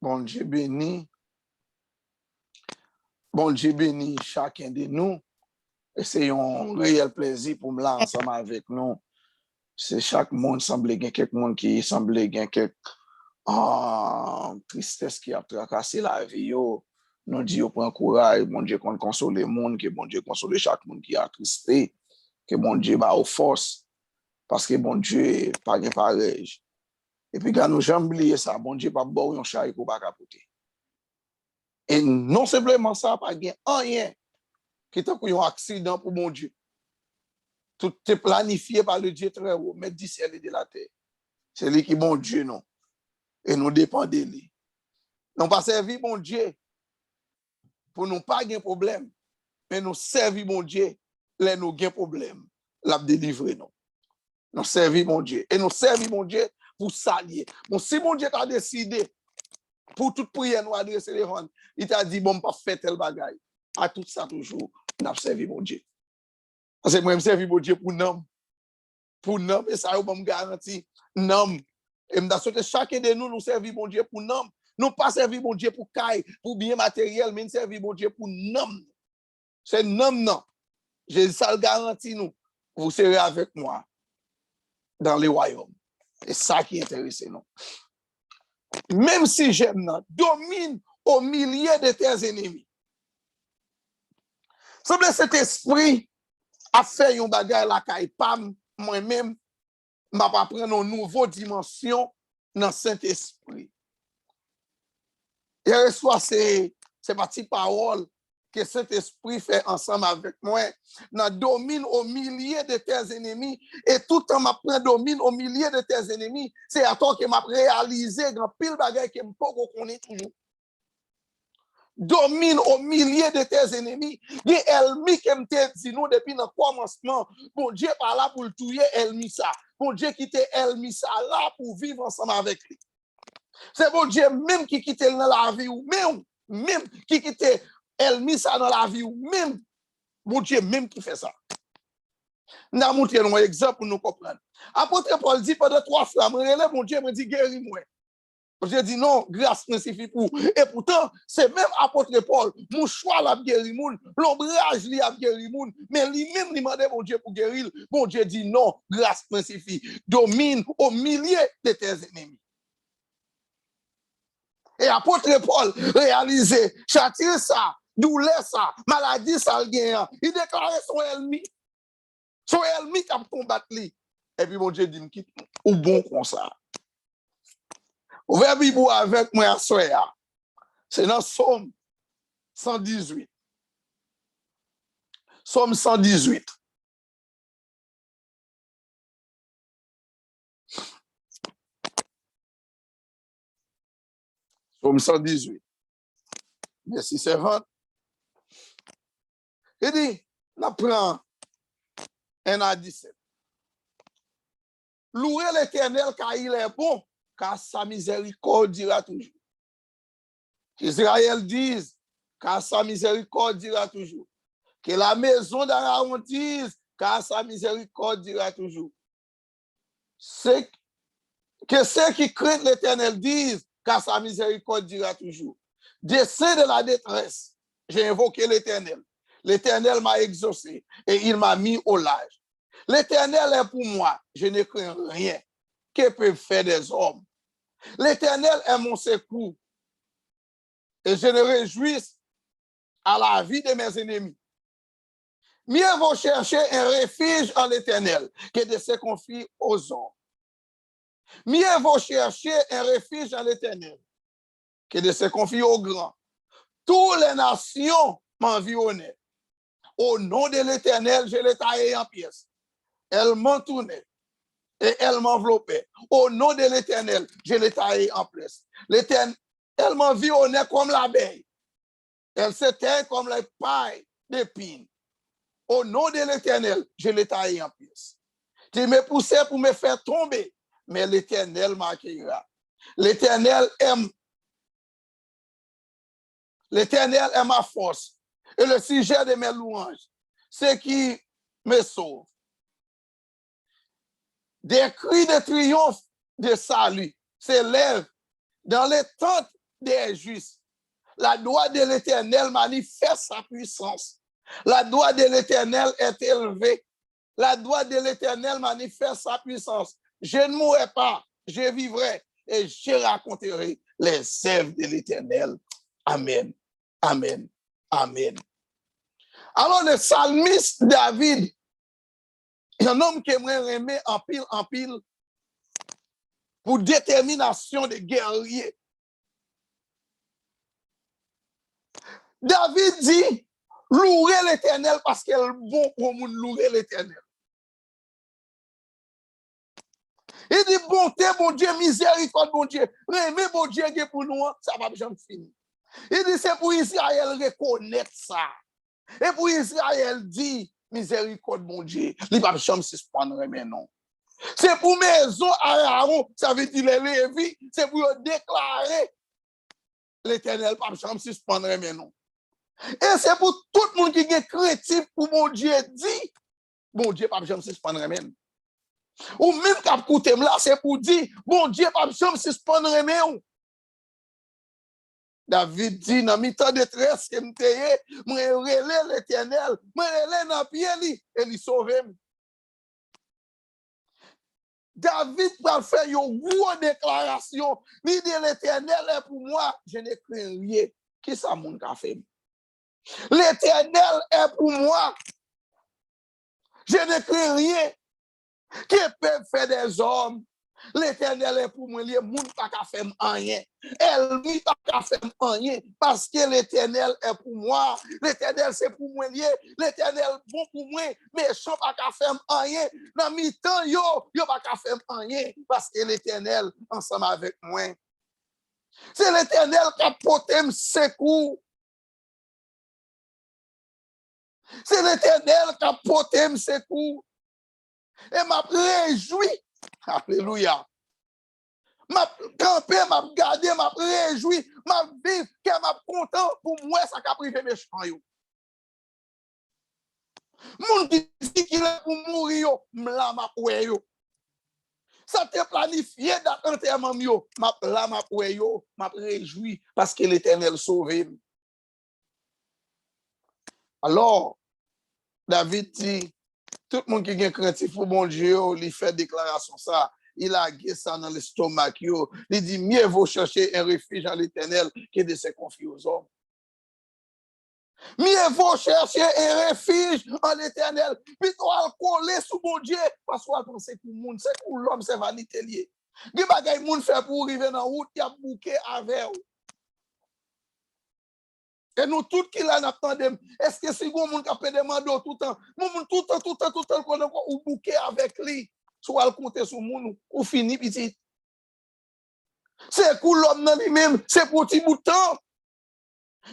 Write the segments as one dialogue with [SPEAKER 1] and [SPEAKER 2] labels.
[SPEAKER 1] Bon Dieu béni. Bon Dieu béni chacun de nous. Et c'est un réel plaisir pour me là ensemble avec nous. C'est chaque monde semble gagner quelque monde qui semble gagner quelque tristesse qui a tracassé la vie. Yo. Nous disons prend courage, bon Dieu qu'on console le monde, que bon Dieu console chaque monde qui a attristé, que bon Dieu va aux forces, parce que bon Dieu pas de pareil. Et puis quand nous jamais oublier ça, bon Dieu pas bon un char pour pas capoter. Et non simplement ça, pas rien qui est un accident pour mon Dieu. Tout est planifié par le Dieu très haut, mais du ciel et de la terre. C'est lui qui est bon Dieu, non. Et nous dépendons de lui. Nous pas servir mon Dieu pour nous pas de problème, mais nous servir mon Dieu, là nous avons problème, l'a délivrer nous. Nous servir mon Dieu. Et nous servir mon Dieu pour s'allier. Bon, si mon Dieu a décidé, pour toute prière, nous adresser les rangs, il t'a dit, bon, pas faire tel bagaille. À tout ça, toujours, nous avons servi mon Dieu. Parce que moi, je servi mon Dieu pour nous. Pour nous, et ça, je me garantis, nous. Et je souhaite chacun de nous, nous servir mon Dieu pour nous. Nous pas servir mon Dieu pour caille, pour bien matériel, mais nous servir mon Dieu pour nous. C'est nous, non. J'ai ça le garantit, nous. Vous serez avec moi dans les royaumes. C'est ça qui intéresse nous. Même si j'aime, domine au milieu de tes ennemis. Semble cet esprit a fait un bagage la caille pam, moi-même, m'a pas prendre une nouvelle dimension dans Saint-Esprit. Et reçoit ces petites paroles que Saint-Esprit fait ensemble avec moi, n'a domine au milieu de tes ennemis, et tout en m'apprend domine au milieu de tes ennemis, c'est à toi que m'a réalisé grand pile bagage que m'po connaît toujours. Domine au milieu de tes ennemis. Il y a Elmi qui m'a dit nous depuis le commencement. Bon Dieu pas là pour le tuer Elmi ça. Bon Dieu qui était Elmi ça là pour vivre ensemble avec lui. C'est bon Dieu même qui quitte dans la vie ou même qui quitte Elmi ça dans la vie ou même bon Dieu même qui fait ça. Nous avons montré un exemple pour nous comprendre. Apôtre Paul dit pendant 3 fois, relève mon Dieu me dit guéris-moi. J'ai dit non, grâce ne suffit pour. Et pourtant, c'est même apôtre Paul, mon choix l'a guéri moun, l'ombrage li a guéri moun, mais lui-même lui demandait mon Dieu pour guérir. Bon Dieu dit non, grâce ne suffit. Domine au milieu de tes ennemis. Et apôtre Paul réalisait, châtier ça, douleur ça, maladie ça le gagne. Il déclarait son ennemi. Son ennemi qui a combattu lui. Et puis mon Dieu dit, me quitte ou bon comme ça. Ouvrez Bible avec moi à soir. C'est dans Somme 118. Somme 118. Somme 118. Merci, servante. Il dit, on prend 1 à 17. Louez l'Éternel car il est bon, car sa miséricorde dira toujours. Qu'Israël dise, car sa miséricorde dira toujours. Que la maison d'Aaron dise, car sa miséricorde dira toujours. Que ceux qui craignent l'Éternel disent, car sa miséricorde dira toujours. Descends de la détresse, j'ai invoqué l'Éternel. L'Éternel m'a exaucé et il m'a mis au large. L'Éternel est pour moi, je ne crains rien. Que peuvent faire des hommes? L'Éternel est mon secours et je me réjouis à la vie de mes ennemis. Mieux vaut chercher un refuge en l'Éternel que de se confier aux hommes. Mieux vaut chercher un refuge en l'Éternel que de se confier aux grands. Toutes les nations m'environnaient. Au nom de l'Éternel, je les taillais en pièces. Elles m'entouraient et elles m'enveloppaient. Au nom de l'Éternel, je les taillais en pièces. L'Éternel, elles m'environnaient comme l'abeille. Elles s'étaient comme les pailles d'épines. Au nom de l'Éternel, je les taillais en pièces. Tu me poussais pour me faire tomber, mais l'Éternel m'accueillera. L'Éternel est ma force et le sujet de mes louanges, ce qui me sauve. Des cris de triomphe de salut s'élèvent dans les tentes des justes. La droite de l'Éternel manifeste sa puissance. La droite de l'Éternel est élevée. La droite de l'Éternel manifeste sa puissance. Je ne mourrai pas, je vivrai et je raconterai les œuvres de l'Éternel. Amen. Amen. Amen. Alors le psalmiste David, un homme qui aimerait aimer en pile, pour détermination de guerrier. David dit, louez l'Éternel parce qu'il est bon pour nous louer l'Éternel. Il dit, bonté, bon Dieu, miséricorde, bon Dieu. Mais bon Dieu, pour nous, ça va jamais finir. Il dit, c'est pour Israël reconnaître ça. Et pour Israël dit, miséricorde, bon Dieu. Il va jamais suspendre, mais non. C'est pour maison Aaron, ça veut dire les Lévis, c'est pour déclarer l'Éternel, pas jamais suspendre, mais non. Et c'est pour tout le monde qui est chrétien, pour mon Dieu dit, bon Dieu, pas jamais suspendre, mais non. Ou même quand écoutez là, c'est pour dire, bon Dieu, pas jamais suspendre, mais non. David dit, dans mi-temps de détresse, que m'teye, relève l'Éternel, relève dans pied, et il sauve. David va faire une grosse déclaration. Il dit, l'Éternel est pour moi, je ne crains rien. Qui ça, mon fait? L'Éternel est pour moi, je ne crains rien. Qui peut faire des hommes? L'Éternel est pour moi, les gens pas qu'à faire rien. Elle n'y pas qu'à faire rien parce que l'Éternel est pour moi. L'Éternel c'est pour moi lié. L'Éternel bon pour moi, méchant pas qu'à faire rien. Dans mi-temps yo pas qu'à faire rien parce que l'Éternel ensemble avec moi. C'est l'Éternel qui a porté mes secours. C'est l'Éternel qui a porté mes secours. Et m'a réjoui. Alléluia. M'a campé, m'a gardé, m'a réjoui, m'a vivre, m'a content pour moi, ça qu'a privé mes champs. Moun qui dit qu'il est pour mourir, m'la m'a oué yo. Ça te planifié d'enterrement yo, m'la m'a oué yo, m'a réjoui parce que l'Éternel sauvé. Alors, David dit, tout le monde qui est craintif pour mon Dieu, il fait déclaration ça. Il a gué ça dans l'estomac. Il dit, mieux vaut chercher un refuge en l'Éternel que de se confier aux hommes. Mieux vaut chercher un refuge en l'Éternel. Plutôt à coller sous mon Dieu. Parce qu'on pense que le monde, c'est pour l'homme, c'est vanité lié. Il y a des gens qui fait pour arriver dans la route, il y a bouquet avec eux. Et nous, tout qui là, n'attendons. Est-ce que si vous avez fait demander tout le temps, tout le temps, qu'on a ou bouquet avec lui, soit le compter sur nous, ou fini petit. C'est pour l'homme dans lui-même, c'est pour petit bout de temps.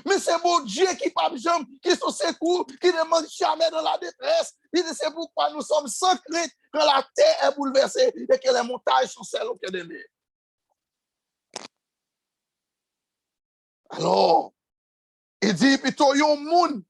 [SPEAKER 1] Mais c'est mon Dieu qui parle jamais, qui sont secours, qui ne manque jamais dans la détresse. Il dit, c'est pourquoi nous sommes sans crainte quand la terre est bouleversée et que les montagnes sont celles au pied de mer. Alors, il dit, plutôt, yon moun,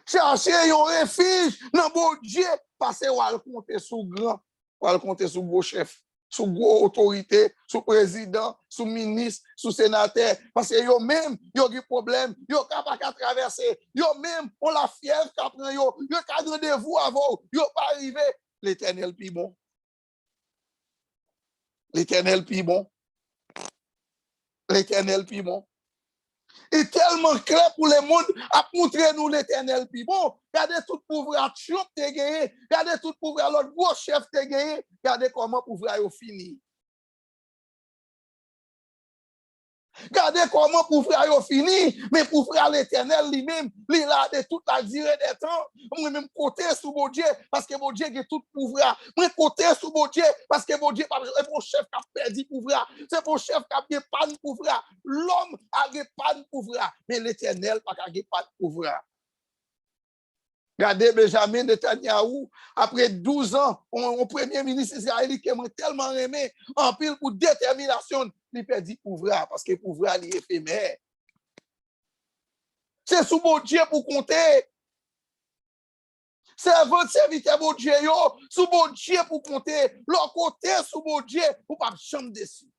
[SPEAKER 1] chercher un refuge dans mon Dieu, parce que on va compter sous grand, on va compter sous gros chef, sous gros autorité, sous président, sous ministre, sous sénateur, parce que yo même, yo des problèmes, yo capable de traverser, yo même, on la fièvre qui prend yo ka rendez-vous avant, yo pas arrivé, l'Éternel plus bon. L'Éternel plus bon. L'Éternel plus bon. Et tellement clair pour le monde à montrer nous l'Éternel plus bon. Regardez tout pouvoir Trump te gagné, regardez tout pouvoir l'autre gros chef te gagné, regardez comment pouvoir yo fini. Regardez comment pouvoir yo fini, mais pouvoir l'Éternel lui-même, il a de toute la durée des temps. Moi même côté sous mon Dieu parce que mon Dieu a tout pouvoir. Moi côté sous mon Dieu parce que mon Dieu c'est mon chef qui a perdu pouvoir. C'est mon chef qui a pas de pouvoir. L'homme a pas de pouvoir, mais l'Éternel pas pas de pouvoir. Regardez Benjamin Netanyahu, après 12 ans, on premier ministre israélien qui m'a tellement aimé, en pile pour détermination, il perdit pouvoir, parce que pouvoir est éphémère. C'est sous mon Dieu pour compter. C'est votre serviteur, mon Dieu, sous mon Dieu pour compter. Leur côté, sous mon Dieu, pour pas chambre dessus.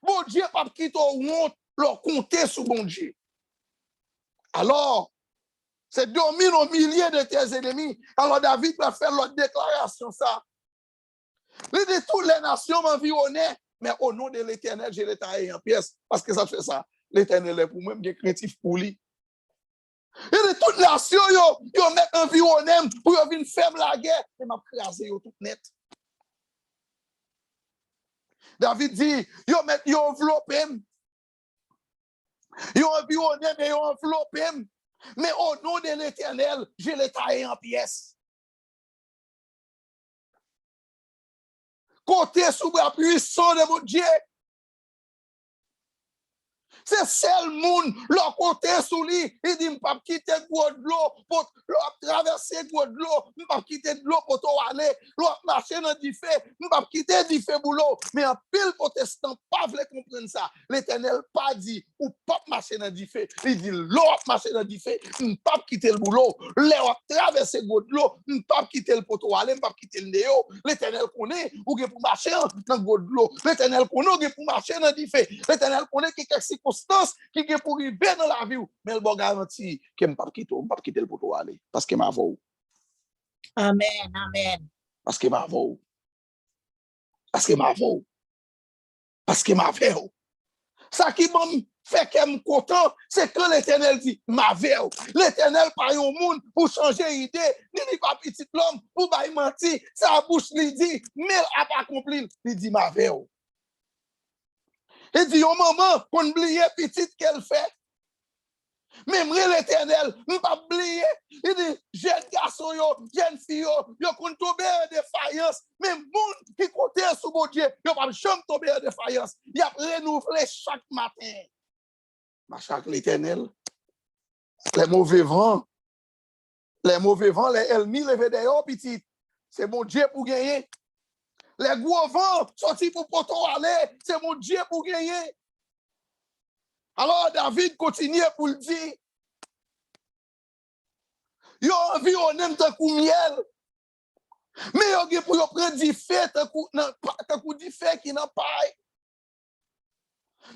[SPEAKER 1] Bon Dieu pas quitter honte leur compter sur bon Dieu. Alors, c'est domine au milieu de tes ennemis. Alors David va faire leur déclaration ça. Il dit toutes les nations m'environnaient, mais au nom de l'Éternel, je les taille en pièces. Parce que ça fait ça. L'Éternel est pour moi, bien craintif pour lui. Il dit toutes les nations, yo mettent environné pour venir faire la guerre. Et m'a crasé tout net. David dit, yo enveloppé. Yo environné, mais yo enveloppé. Mais au nom de l'Éternel, je les taille en pièces. Côté sous la puissance de mon Dieu. C'est seul monde, leur côté sous lui. Il dit, je ne peux pas quitter de l'eau pour traverser de l'eau. Je ne peux pas quitter de l'eau pour aller. L'autre marcher dans du feu. Je ne peux pas quitter du feu pour l'eau. Mais un pile protestant pas voulu comprendre ça. L'Éternel pas dit, ou pas marcher dans du feu. Il dit, l'autre marcher dans du feu. Je ne peux pas quitter le boulot. L'autre traverser de l'eau. Je ne peux pas quitter le poteau aller. Je ne peux pas quitter le néo. L'Éternel connaît, ou pour marcher dans de l'eau. L'Éternel connaît, ou pour marcher dans du feu. L'Éternel connaît qui quelque circonstance qui est pour arriver dans la vie, mais le bon garantie que je ne peux pas quitter le poteau aller. Parce que ma voix.
[SPEAKER 2] Amen, amen.
[SPEAKER 1] Parce que ma voix. Parce que ma voix. Parce que ma voix. Ça qui m'a fait que je suis content, c'est que l'Éternel dit, ma voix. L'Éternel parle au monde pour changer d'idée. Ni pas petit l'homme pour pas mentir. Sa bouche lui dit, mais elle n'a pas accompli. Il dit, ma voix. Il dit, au moment qu'on oublie petite qu'elle fait, même l'Éternel, ne pas oublier. Il dit, jeune garçon, jeune fille, yo qu'on tomber en défaillance. Même monde qui compte sur mon Dieu, yo pas jamais tomber en défaillance. Il a renouvelé chaque matin. Ma chaque l'Éternel, les mauvais vents, les ennemis levés dehors, petit. C'est mon Dieu pour gagner. Les gros vents sortis pour poteau aller, c'est mon Dieu pour gagner. Alors David continue pour le dire. Yo envie on aime tant coup miel. Mais yo pour yo prendre du fait tant coup du fait qui n'a paille.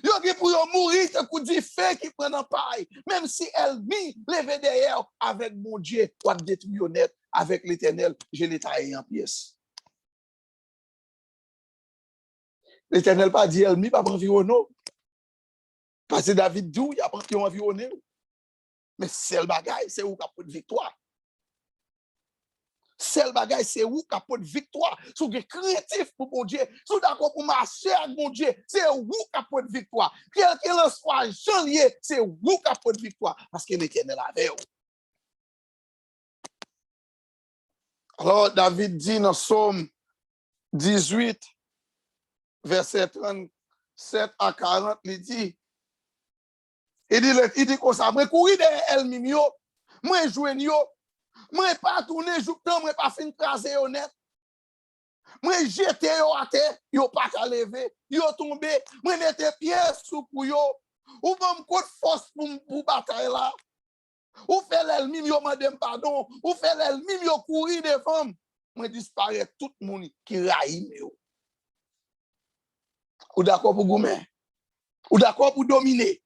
[SPEAKER 1] Yo pour yo mourir tant coup du fait qui prend en paille. Même si elle mis levé derrière avec mon Dieu pour détruire honnête avec l'Éternel, je l'ai taillé en pièces. L'Éternel pas dit elle mis pas environner. Parce que David dit il a pas environner. Mais c'est le bagaille, c'est où qui a de victoire. C'est le bagaille, c'est où qui a de victoire. Si vous êtes créatif pour mon Dieu, si vous êtes d'accord pour marcher avec mon Dieu, c'est où qui a de victoire. Quel qu'il en soit janvier, c'est où qui a de victoire. Parce que l'Éternel avait. Alors, David dit dans Somme 18, verset 37 à 40, il dit comme ça, moi courir derrière elle mimio, moi jouer yo, moi pas tourner jour temps, moi pas fin craser honnête. Moi jeter yo à terre, yo pas qu'à lever, yo tomber, moi mettre pied sous pour yo. Ou bon coup de force pour bataille là. Ou fait l'ennemi yo mandem pardon, ou fait l'ennemi yo courir devant. Moi disparaît tout le monde qui raïm yo. Ou d'accord pour goumer? Ou d'accord pour dominer?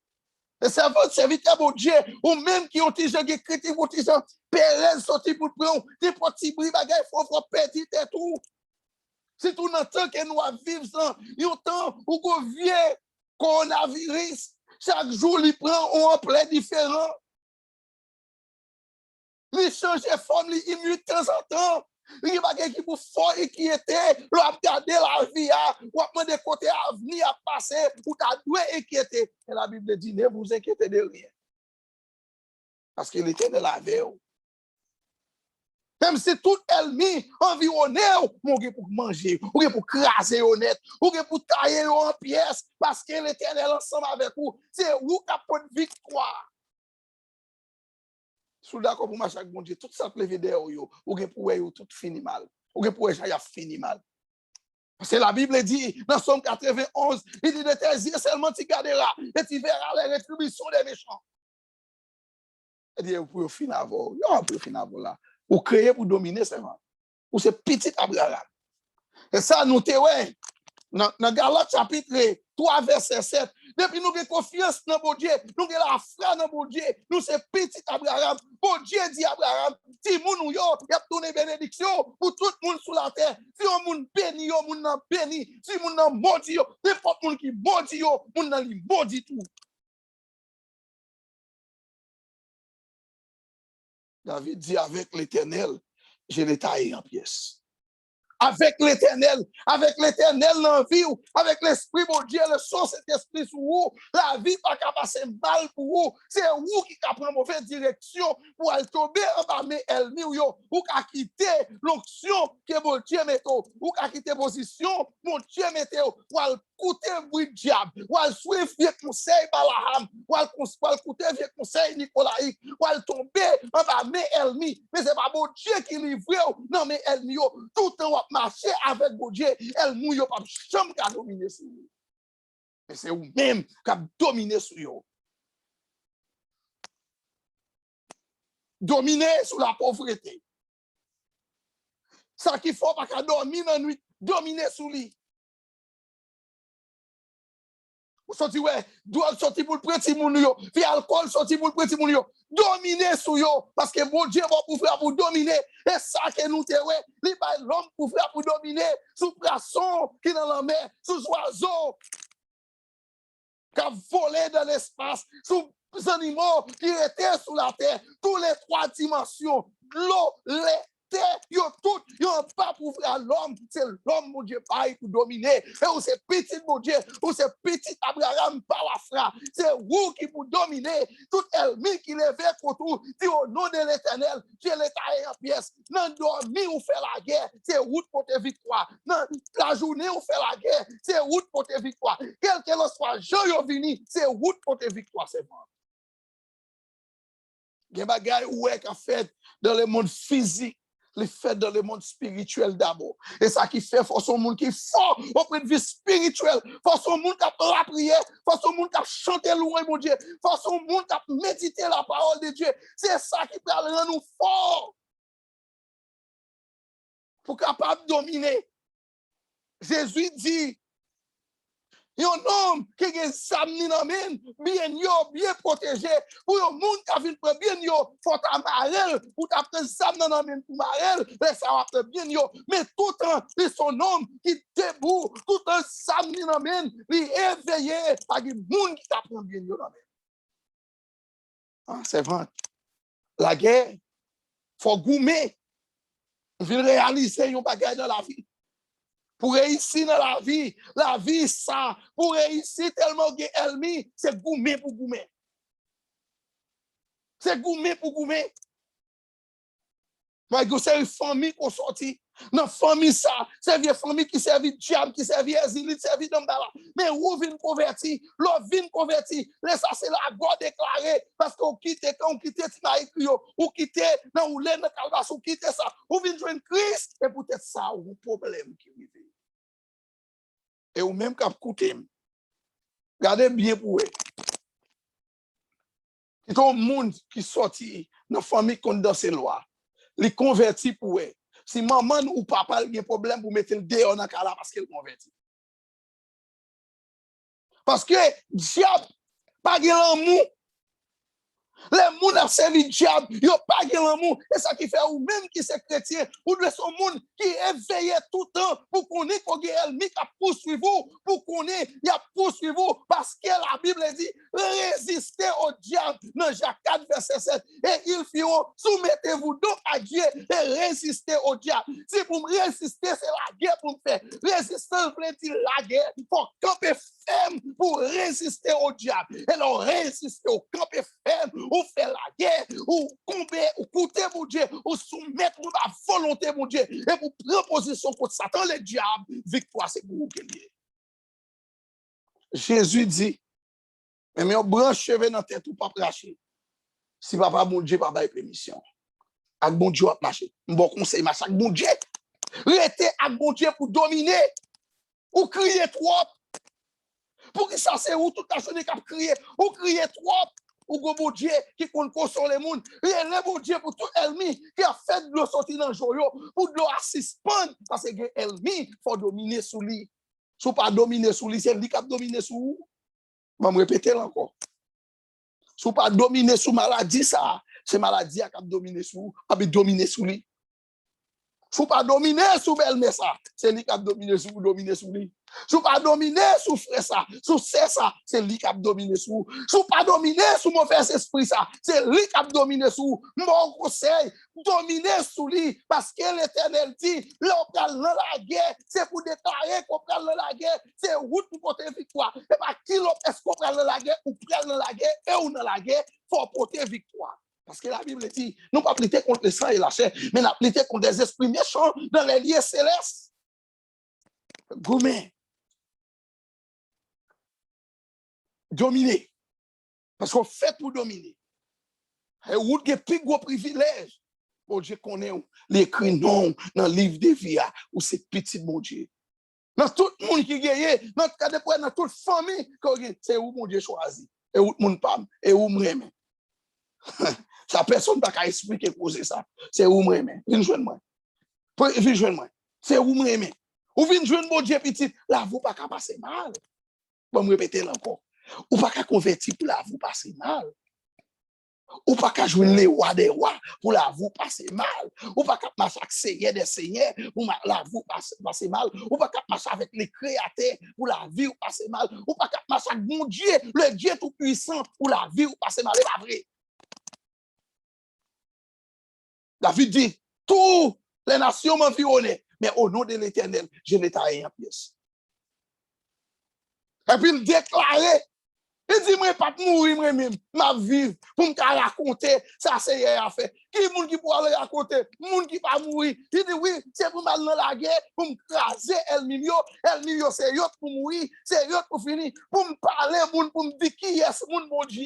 [SPEAKER 1] Et c'est votre serviteur, mon Dieu, ou même qui ont déjà critique, ou qui ont pérez sorti pour prendre des petits bris, bagaille, faut petit et tout. C'est tout le temps que nous vivons ça. Il y a un temps où on vient coronavirus, chaque jour, il prend un emploi différent. Il change de forme, il mute de temps en temps. Il y a des qui pour fort et qui était, l'on a regardé la vie, ou a demandé côté avenir à passer, ou t'as doué inquiéter. Et la Bible dit, ne vous inquiétez de rien. Parce qu'il était de la veille. Même si tout ennemi environné, on est pour manger, on est pour craser honnête, on est pour tailler en pièces, parce que l'Éternel ensemble avec vous, c'est vous qui avez une victoire. Si vous d'accord pour marcher avec mon Dieu, tout ça peut lever derrière ou bien pour vous tout fini mal. Ou bien pour vous ça fini mal. Parce que la Bible dit dans Somme 91, il dit de tes yeux seulement tu garderas et tu verras les rétributions des méchants. Il dit vous pouvez finir avant. Vous pouvez finir avant là. Ou créer pour dominer seulement. Ou c'est petit Abraham. Et ça nous te ouais. Dans Galates chapitre 3, verset 7. Depuis nous avons confiance dans bon Dieu, nous avons la foi dans bon Dieu, nous sommes petit Abraham. Bon Dieu dit Abraham, si moun yo, y a tourné bénédiction pour tout le monde sur la terre. Si on moun béni yo, moun nan béni. Si moun nan maudit yo, n'importe moun qui maudit yo, moun nan li maudit tout. David dit avec l'Éternel, je l'ai taillé en pièces. Avec l'Éternel dans vie, avec l'Esprit, mon Dieu, le son cet esprit sur vous, la vie pas qu'à passer mal pour vous. C'est vous qui a pris mauvaise direction pour aller tomber en bas, mais ennemi ou qu'à quitter l'onction que mon Dieu mette, ou qu'à quitter position, mon Dieu mette, ou aller écouter le bruit diable, ou aller suivre vieux conseil Balaham, ou aller écouter vieux conseil Nicolaïque, ou aller tomber en bas, mais ennemi, mais c'est pas mon Dieu qui livre, non, mais ennemi, tout le temps marcher avec mon Dieu, elle mouille pas chambre qui a dominé sur vous. Et c'est vous-même qui a dominé sur vous. Dominer sur la pauvreté. Ça qu'il faut pas qu'à dormir dans la nuit, dominer sur lui. Vous sortez, ouais, doit sortir pour le petit moun yo, puis alcool sortir pour le petit moun yo, dominer sur yo, parce que mon Dieu va pouvoir pour dominer, et ça que nous te ouais, li ba l'homme pouvoir pour dominer, sous poisson qui dans la mer, sous oiseaux, qui a volé dans l'espace, sous animaux qui étaient sous la terre, tous les trois dimensions, l'eau, les yo tout, yo pas pour faire l'homme, c'est l'homme, mon Dieu, pareil pour dominer. Et où c'est petit, mon Dieu, où c'est petit Abraham par la fra. C'est vous qui pour dominer tout ennemi qui lève contre dit au nom de l'Éternel, Dieu l'État en pièces. Dans dormi, ou fait la guerre, c'est route pour tes victoires. Dans la journée, ou fait la guerre, c'est route pour tes victoires. Quel que soit, Jean vini, c'est route pour tes victoires, c'est bon. Il y a des bagages où est qu'a fait dans le monde physique. Les fait dans le monde spirituel d'abord. Et ça qui fait, faut son monde qui est fort auprès de vie spirituelle. Faut son monde qui a la prière. Faut son monde qui a chanté louange, mon Dieu. Faut son monde qui a médité la parole de Dieu. C'est ça qui peut rendre nous forts. Pour capable de dominer. Jésus dit, un homme qui est samedi bien protégé. Pour un monde qui a vu bien yo, faut t'amarrer, pour t'apprendre samedi pour marrer, ça va bien yo. Mais tout temps, c'est son homme qui debout, tout un samedi il est éveillé par des monde qui t'apprend bien yo. C'est vrai. La guerre, faut goumer. Il faut réaliser un bagage dans la vie. Pour réussir dans la vie, ça, pour réussir tellement que ennemi, c'est goumer pour goumer. C'est goumer pour goumer. C'est une famille qu'on sortit. Dans la famille, ça, c'est une famille qui servit diable, qui servit exilé, qui servit d'ambala. Mais où vient converti? L'on vient converti. Ça, c'est la gloire déclarée. Parce qu'on quitte, quand on quitte Tinaïkio, ou quitte, dans ou l'aine, ou quitte ça. Ou vient jouer Christ, et peut-être ça, ou un problème qui vit. Et ou même qu'à écouter, regardez bien pour eux. C'est un monde qui sortit dans la famille contre dans ces lois. Les convertis pour eux. Si maman ou papa a un problème pour mettre le dehors dans la cala parce qu'elle convertit. Parce que diable pas l'amour. Les gens ont servi le diable, ils n'ont pas l'amour. Et ça qui fait, ou même qui sont chrétiens, ou de son monde qui est éveillé tout le temps pour qu'on ait qu'on ait ennemi qui a poursuivi vous, pour qu'on ait, il a poursuivi vous, parce que la Bible dit, résistez au diable dans Jacques 4, verset 7. Et ils firont, soumettez-vous donc à Dieu et résistez au diable. Si vous me résistez, c'est la guerre pour me faire. Résistance veut dire la guerre. Il faut camper ferme pour résister au diable. Et alors résister au camper ferme. Ou faire la guerre, ou combattre, ou coûter mon Dieu, ou soumettre la volonté mon Dieu, et pour prendre position contre Satan, le diable, victoire, c'est pour vous gagner. Jésus dit, mais on branche cheveux dans la tête ou pas cracher. Si papa mon Dieu pas bailler permission. Avec bon Dieu à marcher. Bon conseil marche avec bon Dieu. Restez avec bon Dieu pour dominer. Ou crier trop. Pour que ça c'est où toute la journée qu'a crier, ou crier trop. Ou go bon Dieu qui compte consoler les gens. Et le bon Dieu pour tout ennemi qui a fait de l'eau sortir dans le joyau, pour de l'eau à suspendre, parce que l'ennemi faut dominer sur lui. Si pas dominer sous lui, c'est lui qui a dominé sous vous. Je vais me répéter encore. Si pas dominer sous maladie, ça, c'est maladie qui a dominé sous vous, pas dominer sous lui. Faut pas dominer sous belle ça, c'est lui qui a dominé sous vous, dominer sous lui. Faut pas dominer sous frère ça, sous c'est ça, c'est lui qui a dominé sous vous. Faut pas dominer sous mauvais esprit ça, c'est lui qui a dominé sous vous. Mon conseil, dominer sous lui, parce que l'Éternel dit, l'on dans la guerre, c'est pour déclarer qu'on prend dans la guerre, c'est route pour porter victoire. Et pas qui est-ce qu'on prend dans la guerre, ou prend dans la guerre, et ou dans la guerre, faut porter victoire. Parce que la Bible dit, nous pas lutter contre le sang et la chair, mais nous lutter contre des esprits méchants dans les lieux célestes. Gourmet. Dominer. Parce qu'on fait pour dominer. Et vous avez plus gros privilège. Bon Dieu connaît l'écrit non dans le livre de vie, où c'est petit bon Dieu. Dans tout le monde qui gagne, dans tout cas de dans toute famille, c'est où mon Dieu choisi. Et où mon pam, et où m'aime. Ça personne n'a qu'à expliquer causer ça. C'est où moi aimer. Viens joindre moi. Viens joindre moi. C'est où moi aimer. Ou viens joindre mon Dieu petit, là vous pas qu'à passer mal. Bon me répéter encore. Ou pas qu'à convertir pour là vous passer mal. Ou pas qu'à joindre les rois des rois pour là vous passer mal. Ou pas qu'à marcher avec seigneur des seigneurs pour là vous passer mal. Ou pas qu'à marcher avec les créateurs pour la vie ou passer mal. Ou pas qu'à marcher avec mon Dieu, le Dieu tout puissant pour la vie ou passer mal. C'est pas vrai. David dit, toutes les nations m'environnent, mais au nom de l'Éternel, je n'ai taillé en pièces. Et puis il déclarait, il dit, moi, pas mourir moi-même, ma vie, pour me raconter, ça c'est à faire. Qui est le monde qui peut aller raconter? Le monde qui va mourir. Il dit, oui, c'est pour m'aller dans la guerre, pour me craser El Milio, c'est eux pour mourir, c'est eux pour finir, pour me parler, pour me dire qui est ce monde, mon Dieu.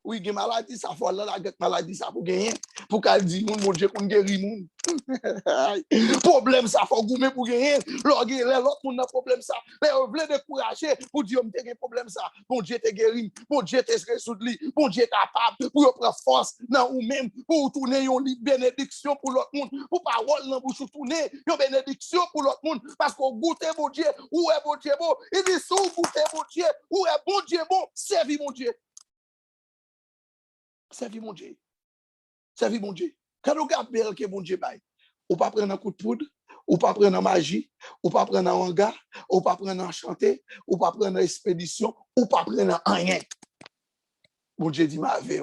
[SPEAKER 1] Oui, il y a maladie, ça faut la maladie, ça pour gagner. Pour qu'elle dise, mon Dieu, qu'on guérit moun. Problème, ça faut goumer pour gagner. L'autre monde a problème, ça. Mais on veut décourager pour dire, on a problème, ça. Mon Dieu te guéri, mon Dieu te résoudre, mon Dieu est capable pour prendre force dans ou même pour tourner une bénédiction pour l'autre monde. Pour parole dans bouche tourner une bénédiction pour l'autre monde. Parce qu'on goûte mon Dieu, où est mon Dieu bon. Il dit, si vous goûtez mon Dieu, où est bon Dieu bon, servis mon Dieu. Servis mon Dieu. Servis mon Dieu. Quand on regarde bien que mon Dieu baille, ou pas prendre un coup de poudre, ou pas prendre en magie, ou pas prendre en hangar, ou pas prendre en chanter, ou pas prendre en expédition, ou pas prendre en rien. Mon Dieu dit ma vie.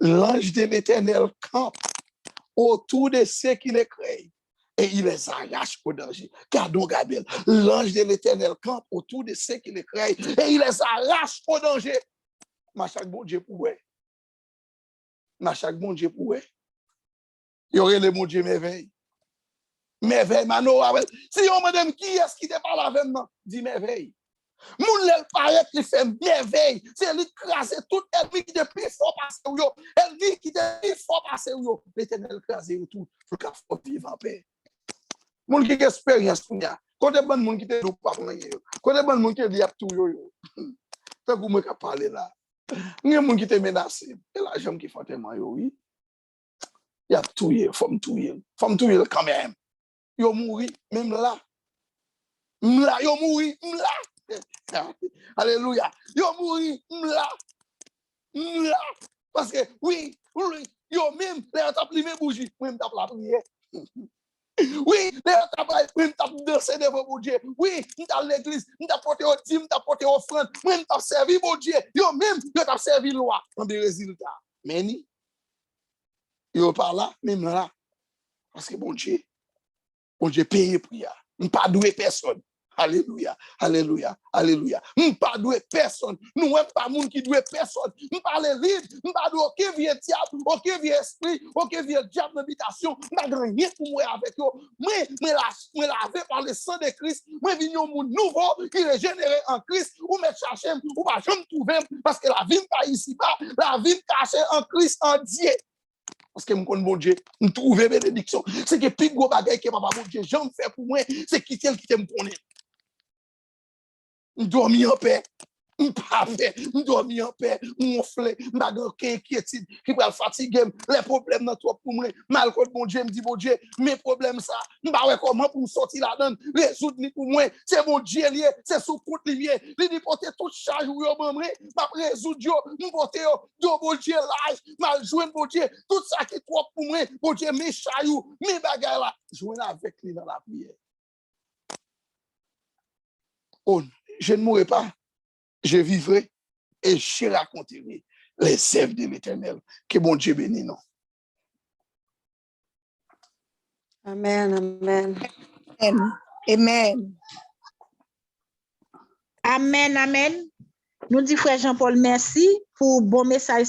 [SPEAKER 1] L'ange de l'Éternel campe autour de ceux qui les créent et il les arrache au danger. Car donc, Gabriel, l'ange de l'Éternel campe autour de ceux qui les créent et il les arrache au danger. Ma chaque bon Dieu pourrait. Ma chaque bon Dieu pourrait. Il y aurait le bon Dieu merveille. Merveille, mano. Si on me demande qui est-ce qui te parle avec moi, dis merveille. Moun lèl paraît qui fait merveille. C'est lui craser tout ennemi qui te plus fort passer ou yo. Ennemi qui te plus fort passer ou yo. L'Éternel craser ou tout. Faut qu'il faut vivre en paix. Moun qui a expérience pour ya. Quand des bon moun qui te pas pour yo. Quand des bon moun qui dit a tout yo. Tant que moi qui parler là. N'y a moun qui te menacé. Et la jambe qui font tellement yo oui. Y a tout yo, faut me touyer quand même. Yo mouri même là. M'la yo mouri m'la. Alléluia. Yo mouri m'la. Parce que oui, yo même les t'a plié bougie, même t'a la prière. Oui, les t'a même t'a danser devant mon Dieu. Oui, m't'a l'église, m't'a porté au dîme, m't'a porté offrande, même t'a servi mon Dieu. Yo même yo t'a servi loi en des résultats. Mais ni yo par là, même là. Parce que bon Dieu paye prière. M'pas doué personne. Alléluia, alléluia, alléluia. M'pas doué personne. Nous n'avons pas monde qui doué personne. M'pas les libre, m'pas doué aucun vieux diable, aucun vieux esprit, aucun vieux diable d'habitation. M'pas rien pour moi avec eux. Moi lavé par le sang de Christ. Moi venu au monde nouveau qui est généré en Christ. Ou me chercher, ou pas jamais trouver parce que la vie pas ici bas, la vie cachée en Christ en Dieu. Parce que je connais mon Dieu, je trouve bénédiction. C'est que plus gros bagaille que papa mon Dieu, j'en fais pour moi, c'est quitter le qui me connaît. Je dormir en paix. M'pas fait, m'dormi en paix, m'onflé, m'pas aucun inquiétude, qui va fatiguer, les problèmes dans toi pour moi, mal contre mon Dieu, m'dit bon Dieu, mes problèmes ça, m'pas ouais comment pour me sortir là-dedans, résoudre ni pour moi, c'est mon Dieu lié, c'est sous compte lié, li dit porter toute charge ou yo m'amre, m'a résoudre yo, m'porter yo, do bon Dieu l'âge, mal joindre bon Dieu, tout ça qui trop pour moi, bon Dieu mes chayou, mes bagages là, joindre avec lui dans la prière. Oh, je ne mourrai pas. Je vivrai et je raconterai les œuvres de l'Éternel. Que bon Dieu bénisse nous.
[SPEAKER 3] Amen, amen.
[SPEAKER 2] Amen. Amen, amen. Nous dit frère Jean-Paul merci pour bon message.